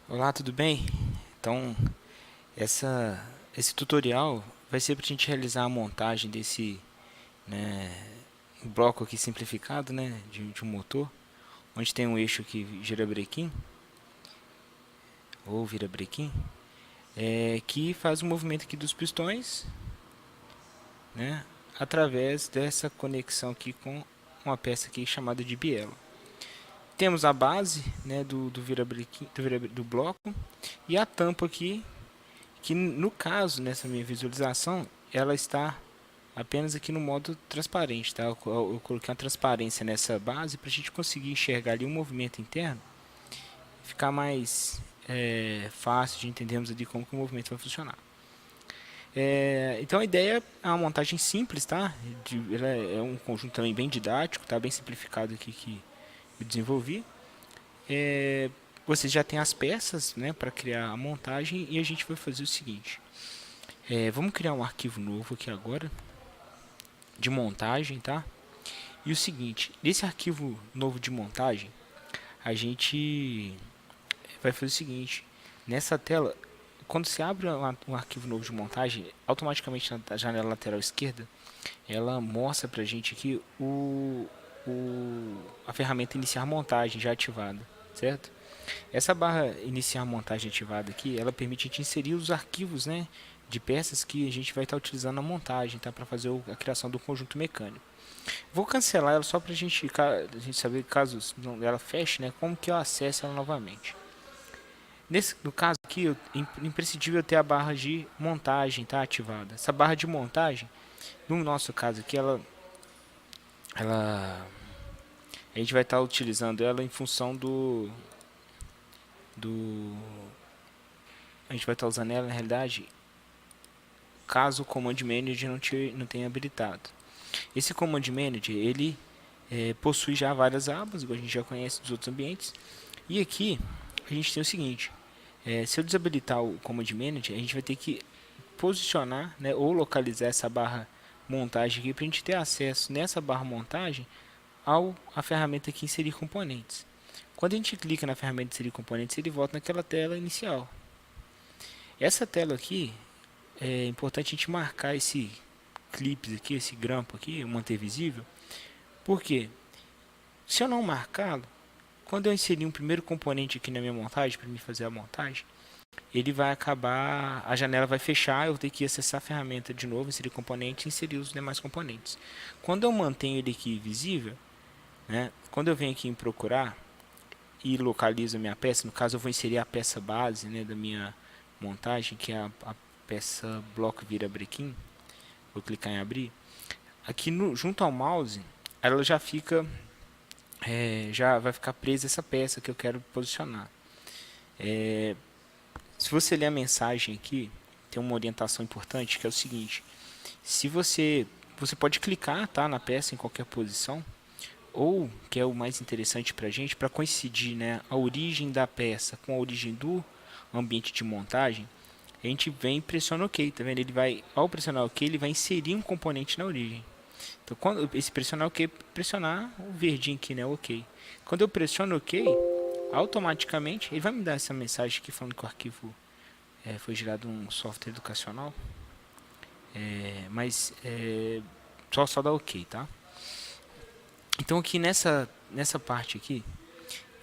Olá, tudo bem? Então, esse tutorial vai ser para a gente realizar a montagem desse, né, bloco aqui simplificado, né, de um motor, onde tem um eixo que gira brequim, ou vira brequim, que faz o movimento aqui dos pistões, né, através dessa conexão aqui com uma peça aqui chamada de biela. Temos a base, né, do virabrequim, do bloco, e a tampa aqui, que no caso, nessa minha visualização, ela está apenas aqui no modo transparente, tá? Eu coloquei uma transparência nessa base para a gente conseguir enxergar ali um movimento interno, ficar mais fácil de entendermos ali como que o movimento vai funcionar. Então a ideia é uma montagem simples, tá? Ela é um conjunto também bem didático, tá? Bem simplificado aqui que eu desenvolvi. É, Você já tem as peças, né, para criar a montagem e a gente vai fazer o seguinte. Vamos criar um arquivo novo aqui agora de montagem, tá? E o seguinte, nesse arquivo novo de montagem, a gente vai fazer o seguinte, nessa tela, quando você abre um arquivo novo de montagem, automaticamente na janela lateral esquerda, ela mostra pra gente aqui a ferramenta iniciar montagem já ativada, certo? Essa barra iniciar montagem ativada aqui, ela permite a gente inserir os arquivos, né, de peças que a gente vai estar utilizando na montagem, tá, para fazer a criação do conjunto mecânico. Vou cancelar ela só para a gente saber, caso ela feche, né, como que eu acesso ela novamente. No caso aqui, é imprescindível ter a barra de montagem tá, ativada. Essa barra de montagem, no nosso caso aqui, ela a gente vai estar utilizando ela em função do a gente vai estar usando ela na realidade caso o Command Manager não tenha habilitado. Esse Command Manager ele possui já várias abas, igual a gente já conhece dos outros ambientes. E aqui a gente tem o seguinte: se eu desabilitar o Command Manager, a gente vai ter que posicionar, né, ou localizar essa barra montagem aqui para a gente ter acesso nessa barra montagem a ferramenta aqui inserir componentes. Quando a gente clica na ferramenta inserir componentes, ele volta naquela tela inicial. Essa tela aqui é importante a gente marcar esse clips aqui, esse grampo aqui, manter visível. Por quê? Se eu não marcá-lo, quando eu inserir um primeiro componente aqui na minha montagem, para me fazer a montagem, ele vai acabar, a janela vai fechar, eu vou ter que acessar a ferramenta de novo, inserir componente e inserir os demais componentes. Quando eu mantenho ele aqui visível, né, quando eu venho aqui em procurar e localizo a minha peça, no caso eu vou inserir a peça base, né, da minha montagem, que é a peça bloco vira brequim, vou clicar em abrir. Aqui junto ao mouse, ela já fica, já vai ficar presa essa peça que eu quero posicionar. Se você ler a mensagem aqui, tem uma orientação importante que é o seguinte: se você pode clicar, tá, na peça em qualquer posição, ou que é o mais interessante para a gente, para coincidir, né, a origem da peça com a origem do ambiente de montagem, a gente vem e pressiona OK, tá vendo? Ele vai, ao pressionar OK, ele vai inserir um componente na origem. Então, quando esse pressionar OK, pressionar o verdinho aqui, né, OK. Quando eu pressiono OK, automaticamente ele vai me dar essa mensagem aqui falando que o arquivo foi gerado um software educacional, mas só dá OK, tá? Então aqui nessa parte aqui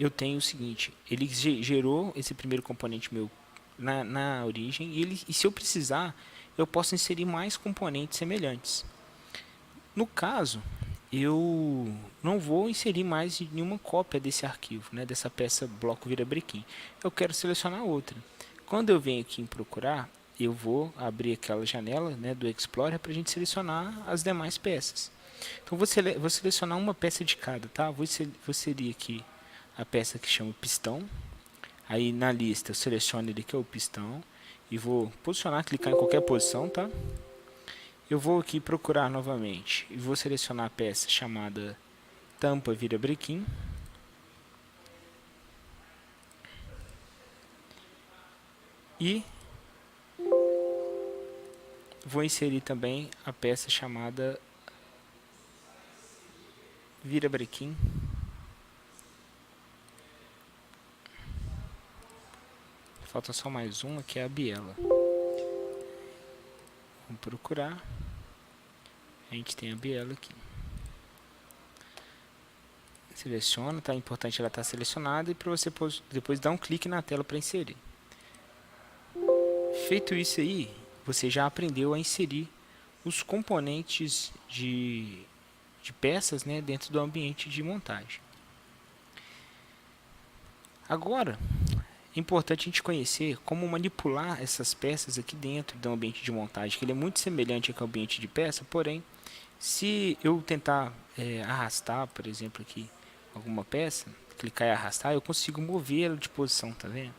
eu tenho o seguinte: ele gerou esse primeiro componente meu na origem e se eu precisar eu posso inserir mais componentes semelhantes. No caso, eu não vou inserir mais nenhuma cópia desse arquivo, né, dessa peça bloco virabrequim. Eu quero selecionar outra. Quando eu venho aqui em procurar, eu vou abrir aquela janela, né, do Explorer para a gente selecionar as demais peças. Então vou selecionar uma peça de cada, tá? Vou inserir aqui a peça que chama pistão. Aí na lista eu seleciono ele que é o pistão e vou posicionar, clicar em qualquer posição, tá? Eu vou aqui procurar novamente e vou selecionar a peça chamada tampa virabrequim. E vou inserir também a peça chamada virabrequim. falta só mais uma, que é a biela. Vamos procurar. A gente tem a biela aqui. Seleciona, tá? É importante ela estar selecionada e para você depois dar um clique na tela para inserir. Feito isso aí, você já aprendeu a inserir os componentes de peças, né, dentro do ambiente de montagem. Agora, é importante a gente conhecer como manipular essas peças aqui dentro do ambiente de montagem, que ele é muito semelhante ao ambiente de peça, porém, se eu tentar arrastar, por exemplo, aqui alguma peça, clicar e arrastar, eu consigo mover ela de posição, tá vendo?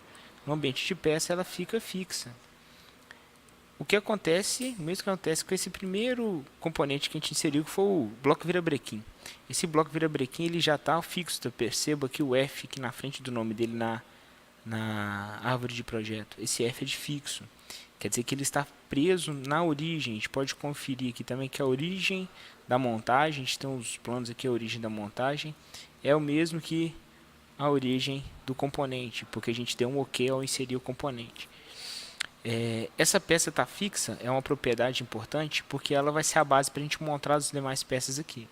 No ambiente de peça ela fica fixa. O que acontece, mesmo que acontece com esse primeiro componente que a gente inseriu, que foi o bloco virabrequim. Esse bloco virabrequim ele já está fixo, tá? Perceba que o F aqui na frente do nome dele na árvore de projeto, esse F é de fixo. Quer dizer que ele está preso na origem. A gente pode conferir aqui também que a origem da montagem, a gente tem os planos aqui, a origem da montagem, é o mesmo que a origem do componente, porque a gente deu um OK ao inserir o componente. Essa peça está fixa, é uma propriedade importante, porque ela vai ser a base para a gente montar as demais peças aqui.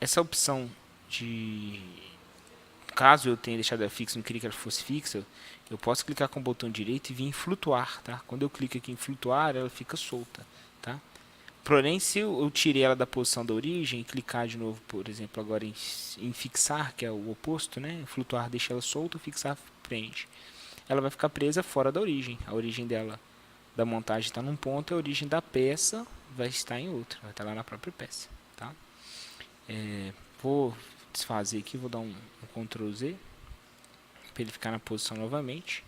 Essa opção de... Caso eu tenha deixado ela fixa, não queria que ela fosse fixa, eu posso clicar com o botão direito e vir em flutuar, tá? Quando eu clico aqui em flutuar, ela fica solta, tá? Porém, se eu tirei ela da posição da origem e clicar de novo, por exemplo, agora em fixar, que é o oposto, né? Flutuar deixa ela solta, fixar prende. Ela vai ficar presa fora da origem. A origem dela, da montagem, está num ponto, e a origem da peça vai estar em outro, vai estar lá na própria peça, tá? Vou desfazer aqui, vou dar um Ctrl Z para ele ficar na posição novamente,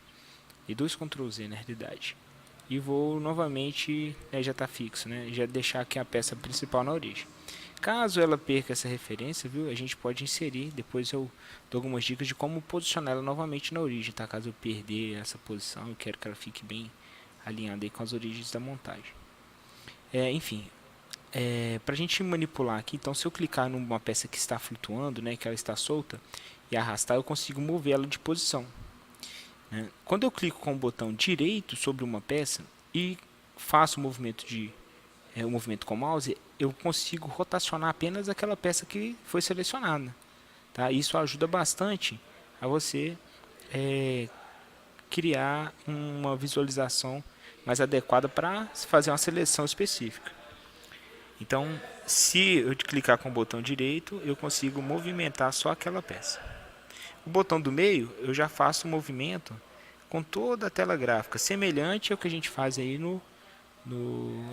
e 2 Ctrl Z na realidade, e vou novamente, já está fixo, né? Já deixar aqui a peça principal na origem. Caso ela perca essa referência, viu, a gente pode inserir, depois eu dou algumas dicas de como posicionar ela novamente na origem, tá? Caso eu perder essa posição, eu quero que ela fique bem alinhada aí com as origens da montagem. Enfim, para a gente manipular aqui, então se eu clicar numa peça que está flutuando, né, que ela está solta, e arrastar, eu consigo mover ela de posição, né? Quando eu clico com o botão direito sobre uma peça e faço o movimento o movimento com o mouse, eu consigo rotacionar apenas aquela peça que foi selecionada, tá? Isso ajuda bastante a você criar uma visualização mais adequada para fazer uma seleção específica. Então, se eu clicar com o botão direito, eu consigo movimentar só aquela peça. O botão do meio, eu já faço o movimento com toda a tela gráfica, semelhante ao que a gente faz aí no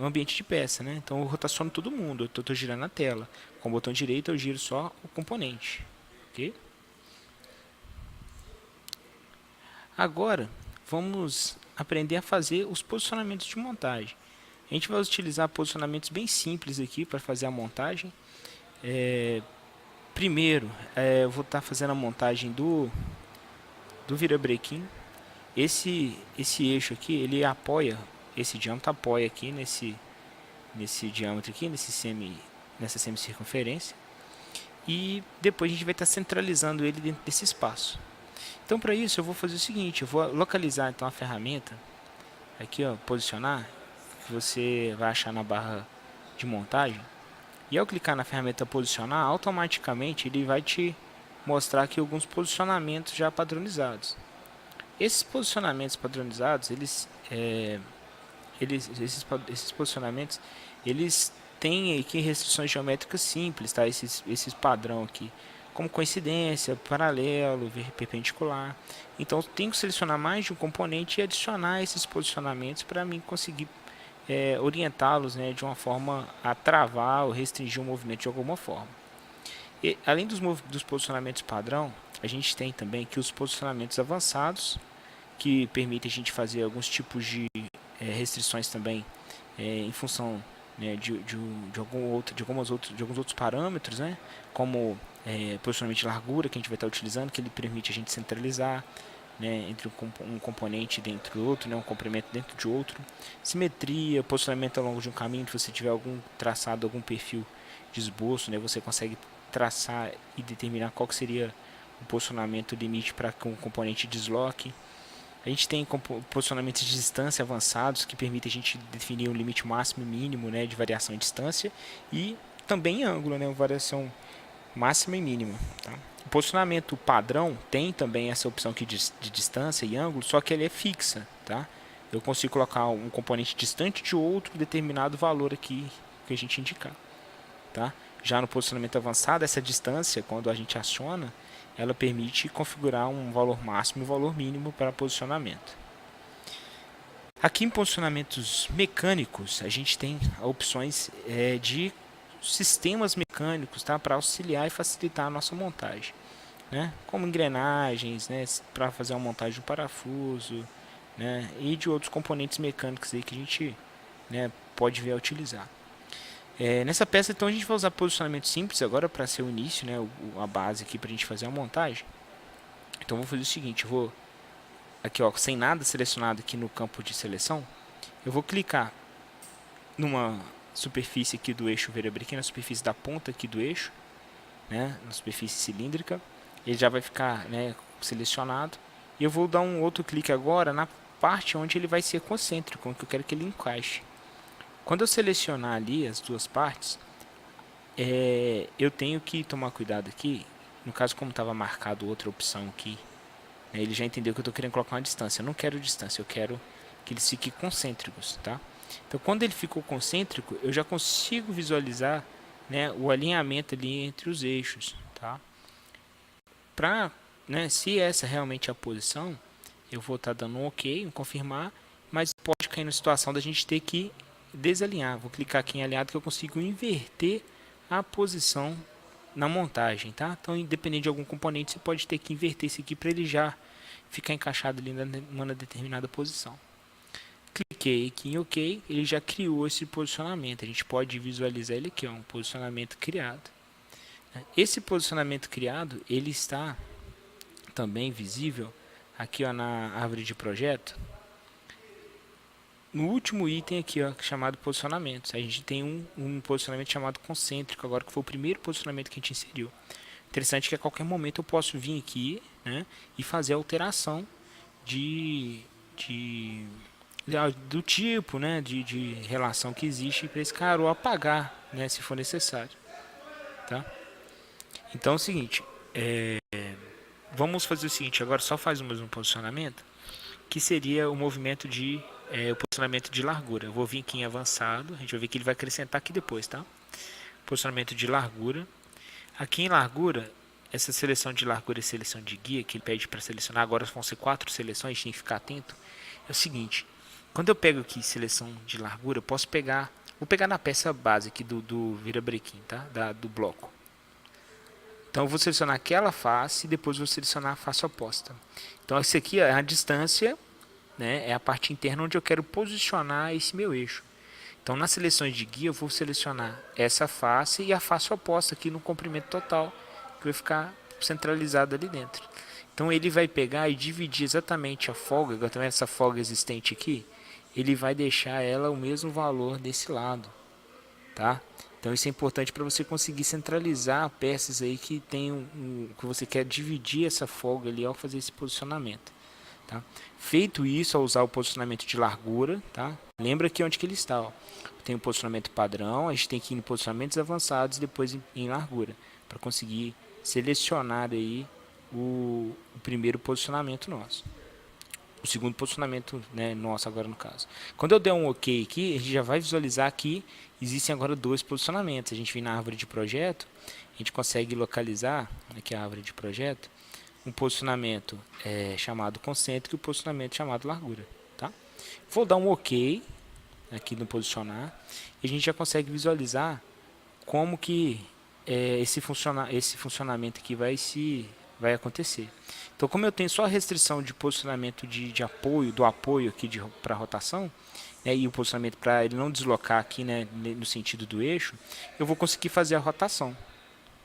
ambiente de peça, né? Então eu rotaciono todo mundo, eu estou girando a tela. Com o botão direito eu giro só o componente, ok? Agora vamos aprender a fazer os posicionamentos de montagem. A gente vai utilizar posicionamentos bem simples aqui para fazer a montagem. Primeiro, eu vou estar fazendo a montagem do virabrequim. Esse eixo aqui, ele apoia, esse diâmetro apoia aqui nesse diâmetro aqui, nessa semicircunferência. E depois a gente vai estar centralizando ele dentro desse espaço. Então, para isso, eu vou fazer o seguinte, eu vou localizar então a ferramenta, aqui ó, posicionar, que você vai achar na barra de montagem. E ao clicar na ferramenta posicionar, automaticamente ele vai te mostrar aqui alguns posicionamentos já padronizados. Esses posicionamentos padronizados, esses posicionamentos, eles têm aqui restrições geométricas simples, tá? Esses padrão aqui, como coincidência, paralelo, perpendicular. Então, eu tenho que selecionar mais de um componente e adicionar esses posicionamentos para mim conseguir orientá-los, né, de uma forma a travar ou restringir o movimento de alguma forma. E, além dos posicionamentos padrão, a gente tem também aqui os posicionamentos avançados, que permitem a gente fazer alguns tipos de restrições também em função, né, de alguns outros parâmetros, né, como posicionamento de largura, que a gente vai estar utilizando, que ele permite a gente centralizar, né, entre um componente dentro do outro, né, um comprimento dentro de outro. Simetria, posicionamento ao longo de um caminho, se você tiver algum traçado, algum perfil de esboço, né, você consegue traçar e determinar qual que seria o posicionamento limite para que um componente desloque. A gente tem posicionamentos de distância avançados que permitem a gente definir um limite máximo e mínimo, né, de variação em distância e também em ângulo, né, uma variação máxima e mínima. Tá? O posicionamento padrão tem também essa opção aqui de distância e ângulo, só que ele é fixa. Tá? Eu consigo colocar um componente distante de outro determinado valor aqui que a gente indicar. Tá? Já no posicionamento avançado, essa distância, quando a gente aciona, ela permite configurar um valor máximo e um valor mínimo para posicionamento. Aqui em posicionamentos mecânicos, a gente tem opções de sistemas mecânicos, tá? Para auxiliar e facilitar a nossa montagem. Né? Como engrenagens, né? Para fazer a montagem do parafuso, né? E de outros componentes mecânicos aí que a gente, né, pode vir a utilizar. Nessa peça, então, a gente vai usar posicionamento simples agora para ser o início, né, a base aqui para a gente fazer a montagem. Então, vou fazer o seguinte, eu vou aqui, ó, sem nada selecionado aqui no campo de seleção, eu vou clicar numa superfície aqui do eixo virabrequim, na superfície da ponta aqui do eixo, né, na superfície cilíndrica, ele já vai ficar, né, selecionado. E eu vou dar um outro clique agora na parte onde ele vai ser concêntrico, que eu quero que ele encaixe. Quando eu selecionar ali as duas partes, eu tenho que tomar cuidado aqui. No caso, como estava marcado outra opção aqui, né, ele já entendeu que eu estou querendo colocar uma distância. Eu não quero distância, eu quero que eles fiquem concêntricos. Tá? Então, quando ele ficou concêntrico, eu já consigo visualizar, né, o alinhamento ali entre os eixos. Tá? Né, se essa realmente é a posição, eu vou estar dando um OK, um confirmar, mas pode cair na situação da gente ter que desalinhar. Vou clicar aqui em alinhado que eu consigo inverter a posição na montagem, tá? Então, independente de algum componente, você pode ter que inverter isso aqui para ele já ficar encaixado ali numa determinada posição. Cliquei aqui em OK, ele já criou esse posicionamento. A gente pode visualizar ele aqui, ó, um posicionamento criado. Esse posicionamento criado, ele está também visível aqui, ó, na árvore de projeto. No último item aqui, ó, chamado posicionamentos, a gente tem um posicionamento chamado concêntrico, agora que foi o primeiro posicionamento que a gente inseriu. Interessante que a qualquer momento eu posso vir aqui, né, e fazer a alteração do tipo, né, de relação que existe para esse cara, ou apagar, né, se for necessário. Tá? Então é o seguinte, vamos fazer o seguinte, agora só faz o mesmo posicionamento, que seria o movimento o posicionamento de largura. Eu vou vir aqui em avançado, a gente vai ver que ele vai acrescentar aqui depois, tá? Posicionamento de largura. Aqui em largura, essa seleção de largura e seleção de guia, que ele pede para selecionar, agora vão ser 4 seleções, a gente tem que ficar atento. É o seguinte, quando eu pego aqui seleção de largura, eu posso pegar, vou pegar na peça base aqui do virabrequim, tá? Do bloco. Então eu vou selecionar aquela face e depois vou selecionar a face oposta. Então esse aqui é a distância, né, é a parte interna onde eu quero posicionar esse meu eixo. Então nas seleções de guia eu vou selecionar essa face e a face oposta aqui no comprimento total, que vai ficar centralizado ali dentro. Então ele vai pegar e dividir exatamente a folga, também essa folga existente aqui, ele vai deixar ela o mesmo valor desse lado, tá? Então isso é importante para você conseguir centralizar peças aí que tem que você quer dividir essa folga ali ao fazer esse posicionamento. Tá? Feito isso, ao usar o posicionamento de largura, tá? Lembra aqui onde que ele está. Ó. Tem o posicionamento padrão, a gente tem que ir em posicionamentos avançados e depois em largura, para conseguir selecionar aí o primeiro posicionamento nosso. O segundo posicionamento, né, nosso agora no caso. Quando eu der um OK aqui, a gente já vai visualizar que existem agora 2 posicionamentos. A gente vem na árvore de projeto, a gente consegue localizar, aqui a árvore de projeto, um posicionamento chamado concêntrico e um posicionamento chamado largura. Tá? Vou dar um OK aqui no posicionar e a gente já consegue visualizar como que esse funcionamento aqui vai acontecer. Então, como eu tenho só a restrição de posicionamento de apoio, do apoio aqui para rotação, né, e o posicionamento para ele não deslocar aqui, né, no sentido do eixo, eu vou conseguir fazer a rotação.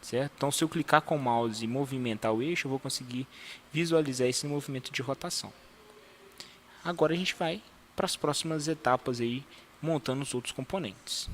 Certo? Então, se eu clicar com o mouse e movimentar o eixo, eu vou conseguir visualizar esse movimento de rotação. Agora a gente vai para as próximas etapas aí, montando os outros componentes.